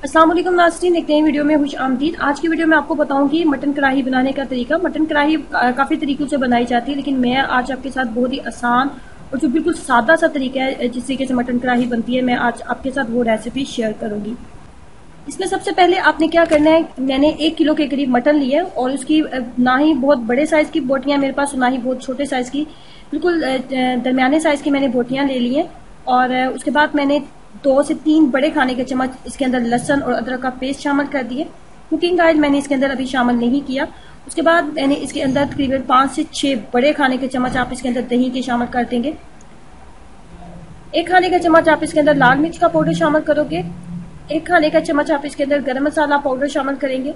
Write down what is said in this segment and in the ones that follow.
अस्सलाम वालेकुम नाज़रीन, एक नई वीडियो में खुश आमदीद। आज की वीडियो में आपको बताऊंगी मटन कढ़ाई बनाने का तरीका। मटन कढ़ाई काफ़ी तरीकों से बनाई जाती है, लेकिन मैं आज आपके साथ बहुत ही आसान और जो बिल्कुल सादा सा तरीका है जिस तरीके से मटन कढ़ाई बनती है, मैं आज आपके साथ वो रेसिपी शेयर करूंगी। इसमें सबसे पहले आपने क्या करना है, मैंने 1 किलो के करीब मटन लिया है और उसकी ना ही बहुत बड़े साइज की बोटियां मेरे पास, ना ही बहुत छोटे साइज की, बिल्कुल दरमियाने साइज की मैंने बोटियां ले ली हैं। और उसके बाद मैंने 2 से 3 बड़े खाने के चम्मच इसके अंदर लहसुन और अदरक का पेस्ट शामिल कर दिए। कुकिंग ऑयल मैंने इसके अंदर अभी शामिल नहीं किया। उसके बाद मैंने इसके अंदर तकरीबन 5 से 6 बड़े खाने के चम्मच आप इसके अंदर दही के शामिल कर देंगे। 1 खाने का चम्मच आप इसके अंदर लाल मिर्च का पाउडर शामिल करोगे। 1 खाने का चम्मच आप इसके अंदर गरम मसाला पाउडर शामिल करेंगे।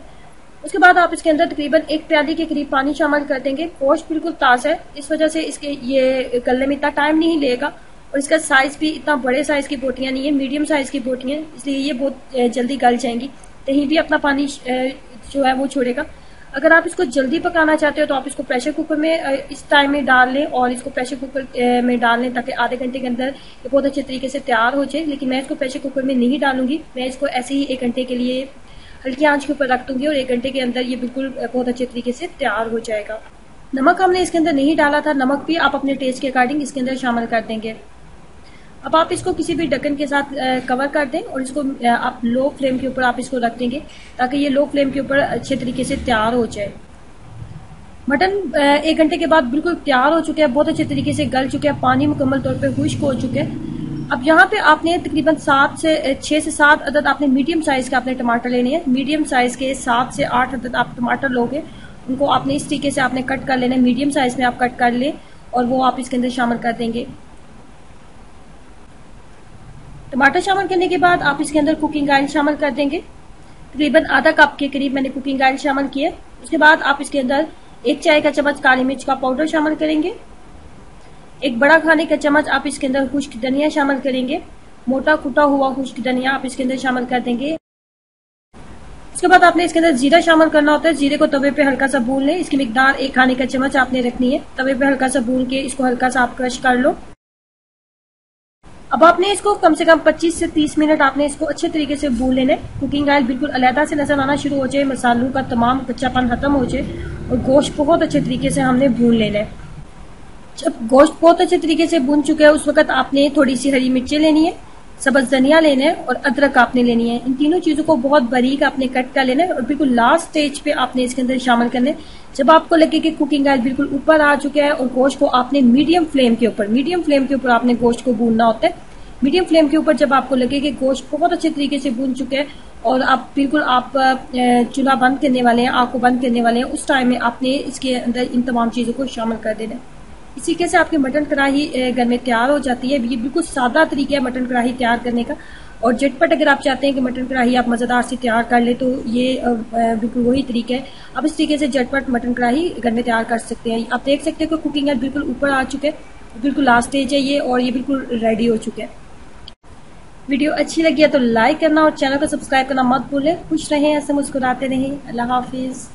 उसके बाद आप इसके अंदर तकरीबन 1 प्याली के करीब पानी शामिल कर देंगे। गोश्त बिल्कुल ताज़ा है, इस वजह से इसके ये गलने में इतना टाइम नहीं लेगा और इसका साइज भी इतना बड़े साइज की बोटियां नहीं है, मीडियम साइज की बोटियां, इसलिए ये बहुत जल्दी गल जाएंगी। दही भी अपना पानी जो है वो छोड़ेगा। अगर आप इसको जल्दी पकाना चाहते हो तो आप इसको प्रेशर कुकर में इस टाइम में डाल लें और इसको प्रेशर कुकर में डाल लें ताकि आधे घंटे के अंदर ये बहुत अच्छे तरीके से तैयार हो जाए। लेकिन मैं इसको प्रेशर कुकर में नहीं डालूंगी, मैं इसको ऐसे ही 1 घंटे के लिए हल्की आंच के ऊपर रख दूंगी और 1 घंटे के अंदर ये बिल्कुल बहुत अच्छे तरीके से तैयार हो जाएगा। नमक हमने इसके अंदर नहीं डाला था, नमक भी आप अपने टेस्ट के अकॉर्डिंग इसके अंदर शामिल कर देंगे। अब आप इसको किसी भी ढक्कन के साथ कवर कर दें और इसको आप लो फ्लेम के ऊपर आप इसको रख देंगे ताकि ये लो फ्लेम के ऊपर अच्छे तरीके से तैयार हो जाए। मटन 1 घंटे के बाद बिल्कुल तैयार हो चुके हैं, बहुत अच्छे तरीके से गल चुके हैं, पानी मुकम्मल तौर पे खुश्क हो चुके हैं। अब यहाँ पे आपने तकरीबन 6 से 7 अदद आपने मीडियम साइज के आपने टमाटर लेने हैं। मीडियम साइज के 7 से 8 अदद आप टमाटर लोगे, उनको आपने इस तरीके से आपने कट कर लेना है। मीडियम साइज में आप कट कर ले और वो आप इसके अंदर शामिल कर देंगे। टमाटर शामिल करने के बाद आप इसके अंदर कुकिंग ऑयल शामिल कर देंगे। तकरीबन आधा कप के करीब मैंने कुकिंग ऑयल शामिल किया। उसके बाद आप इसके अंदर 1 चाय का चम्मच काली मिर्च का पाउडर शामिल करेंगे। 1 बड़ा खाने का चम्मच आप इसके अंदर खुश्क धनिया शामिल करेंगे। मोटा कुटा हुआ खुश्क धनिया आप इसके अंदर शामिल कर देंगे। उसके बाद आपने इसके अंदर जीरा शामिल करना होता है। जीरे को तवे पे हल्का सा भून लें, इसकी मिकदार 1 खाने का चम्मच आपने रखनी है। तवे पे हल्का सा भून के इसको हल्का सा आप क्रश कर लो। अब आपने इसको कम से कम 25 से 30 मिनट आपने इसको अच्छे तरीके से भून लेना है। कुकिंग ऑयल बिल्कुल अलहदा से नजर आना शुरू हो जाए, मसालों का तमाम कच्चापन खत्म हो जाए और गोश्त बहुत अच्छे तरीके से हमने भून लेना है। जब गोश्त बहुत अच्छे तरीके से भून चुका है उस वक्त आपने थोड़ी सी हरी मिर्चें लेनी है, सब्ज धनिया लेना है और अदरक आपने लेनी है। इन तीनों चीजों को बहुत बारीक आपने कट कर लेना है और बिल्कुल लास्ट स्टेज पे आपने इसके अंदर शामिल करना है। जब आपको लगे कि कुकिंग ऑयल बिल्कुल ऊपर आ चुका है और गोश्त को आपने मीडियम फ्लेम के ऊपर आपने गोश्त को भूनना होता है। मीडियम फ्लेम के ऊपर जब आपको लगे कि गोश्त बहुत अच्छे तरीके से भून चुके हैं और आप चूल्हा बंद करने वाले हैं, आग को बंद करने वाले हैं, उस टाइम में आपने इसके अंदर इन तमाम चीजों को शामिल कर देना है। इसी तरीके से आपकी मटन कढ़ाई घर में तैयार हो जाती है। ये बिल्कुल सादा तरीका है मटन कढ़ाई तैयार करने का और झटपट अगर आप चाहते हैं कि मटन कढ़ाई आप मजेदार से तैयार कर ले तो ये बिल्कुल वही तरीका है। आप इस तरीके से झटपट मटन कढ़ाई घर में तैयार कर सकते हैं। आप देख सकते हैं कि कुकिंग ऑयल बिल्कुल ऊपर आ चुके हैं, बिल्कुल लास्ट स्टेज है ये और ये बिल्कुल रेडी हो चुके हैं। वीडियो अच्छी लगी है तो लाइक करना और चैनल को सब्सक्राइब करना मत भूलें। खुश रहें, ऐसे मुस्कुराते रहें। अल्लाह हाफिज।